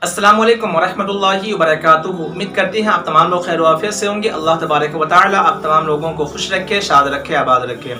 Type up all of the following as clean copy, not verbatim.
अस्सलाम वालेकुम वरहमतुल्लाहि वबरकातुहू। उम्मीद करते हैं आप तमाम लोग खैर आफियत से होंगे। अल्लाह तबारक व तआला आप तमाम लोगों को खुश रखे, शाद रखे, आबाद रखे।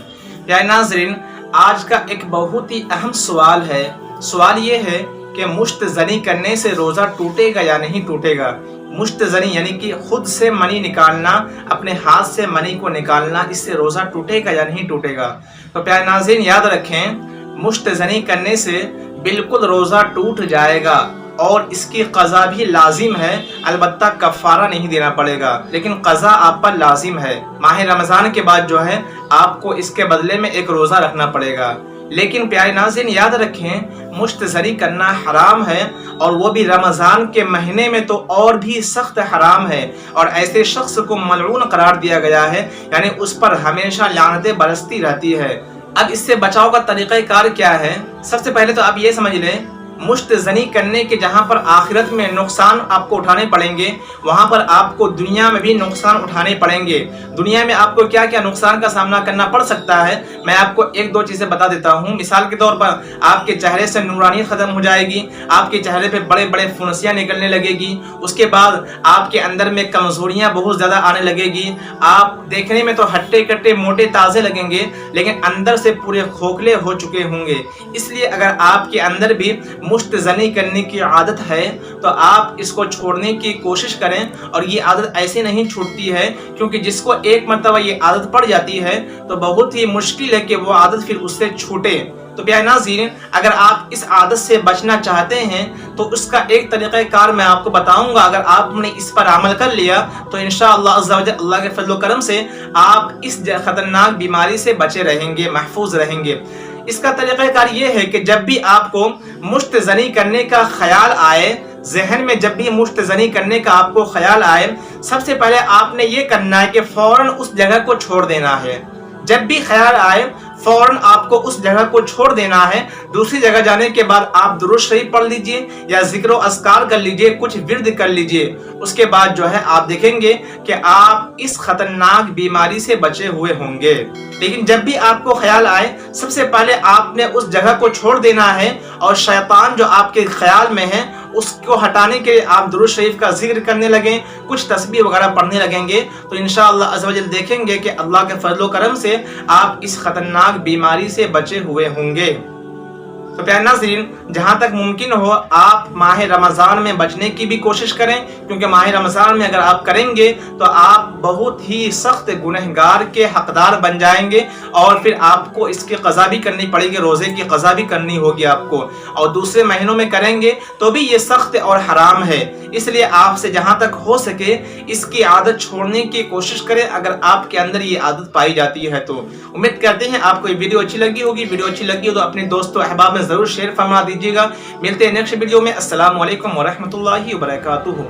प्यारे नाज़रीन, आज का एक बहुत ही अहम सवाल है। सवाल ये है कि मुश्तज़नी करने से रोज़ा टूटेगा या नहीं टूटेगा। मुश्तज़नी यानी कि खुद से मनी निकालना, अपने हाथ से मनी को निकालना, इससे रोज़ा टूटेगा या नहीं टूटेगा। तो प्यारे नाज़रीन याद रखें, मुश्तज़नी करने से बिल्कुल रोज़ा टूट जाएगा और इसकी क़ज़ा भी लाजिम है। अलबत्ता कफ़ारा नहीं देना पड़ेगा, लेकिन क़ज़ा आप पर लाजिम है। माह रमज़ान के बाद जो है आपको इसके बदले में एक रोज़ा रखना पड़ेगा। लेकिन प्यारे नाज़रीन याद रखें, मुश्तज़नी करना हराम है, और वो भी रमज़ान के महीने में तो और भी सख्त हराम है। और ऐसे शख्स को मलऊन करार दिया गया है, यानी उस पर हमेशा लानतें बरसती रहती है। अब इससे बचाव का तरीक़ाकार क्या है? सबसे पहले तो आप ये समझ लें, मुश्तज़नी करने के जहाँ पर आखिरत में नुकसान आपको उठाने पड़ेंगे, वहाँ पर आपको दुनिया में भी नुकसान उठाने पड़ेंगे। दुनिया में आपको क्या क्या नुकसान का सामना करना पड़ सकता है, मैं आपको एक दो चीज़ें बता देता हूँ। मिसाल के तौर पर आपके चेहरे से नूरानियत ख़त्म हो जाएगी, आपके चेहरे पे बड़े बड़े फुंसियाँ निकलने लगेगी। उसके बाद आपके अंदर में कमज़ोरियाँ बहुत ज़्यादा आने लगेगी। आप देखने में तो हट्टे कट्टे मोटे ताज़े लगेंगे, लेकिन अंदर से पूरे खोखले हो चुके होंगे। इसलिए अगर आपके अंदर भी मुश्तज़नी करने की आदत है तो आप इसको छोड़ने की कोशिश करें। और ये आदत ऐसे नहीं छूटती है, क्योंकि जिसको एक मरतबा ये आदत पड़ जाती है तो बहुत ही मुश्किल है कि वो आदत फिर उससे छूटे। तो प्यारे नाज़रीन, अगर आप इस आदत से बचना चाहते हैं तो उसका एक तरीक़ाकार मैं आपको बताऊंगा। अगर आपने इस पर अमल कर लिया तो इंशाअल्लाह अज़्ज़ा वजल अल्लाह के फज़ल व करम से आप इस ख़तरनाक बीमारी से बचे रहेंगे, महफूज रहेंगे। इसका तरीक़ाकार ये है कि जब भी आपको मुश्तज़नी करने का ख्याल आए, जहन में जब भी मुश्तज़नी करने का आपको ख्याल आए, सबसे पहले आपने ये करना है कि फ़ौरन उस जगह को छोड़ देना है। जब भी ख्याल आए फौरन आपको उस जगह को छोड़ देना है। दूसरी जगह जाने के बाद आप दुरूद शरीफ पढ़ लीजिए या ज़िक्र अस्कार कर लीजिए, कुछ विर्द कर लीजिए। उसके बाद जो है आप देखेंगे कि आप इस खतरनाक बीमारी से बचे हुए होंगे। लेकिन जब भी आपको ख्याल आए, सबसे पहले आपने उस जगह को छोड़ देना है, और शैतान जो आपके ख्याल में है उसको हटाने के लिए आप दुरूद शरीफ का जिक्र करने लगें, कुछ तस्बीह वगैरह पढ़ने लगेंगे, तो इंशाअल्लाह अज़्ज़ा वजल देखेंगे कि अल्लाह के फज़ल व करम से आप इस खतरनाक बीमारी से बचे हुए होंगे। तो प्यारे नाज़रीन, जहाँ तक मुमकिन हो आप माह रमज़ान में बचने की भी कोशिश करें, क्योंकि माह रमज़ान में अगर आप करेंगे तो आप बहुत ही सख्त गुनहगार के हकदार बन जाएंगे, और फिर आपको इसकी क़ज़ा भी करनी पड़ेगी, रोज़े की क़ज़ा भी करनी होगी आपको। और दूसरे महीनों में करेंगे तो भी ये सख्त और हराम है। इसलिए आपसे जहाँ तक हो सके इसकी आदत छोड़ने की कोशिश करें, अगर आपके अंदर ये आदत पाई जाती है तो। उम्मीद करते हैं आपको ये वीडियो अच्छी लगी होगी। वीडियो अच्छी लगी हो तो अपने दोस्तों अहबाब में ज़रूर शेयर फरमा दीजिएगा। मिलते हैं नेक्स्ट वीडियो में। अस्सलाम वालेकुम वरहमतुल्लाहि वबरकातुहू।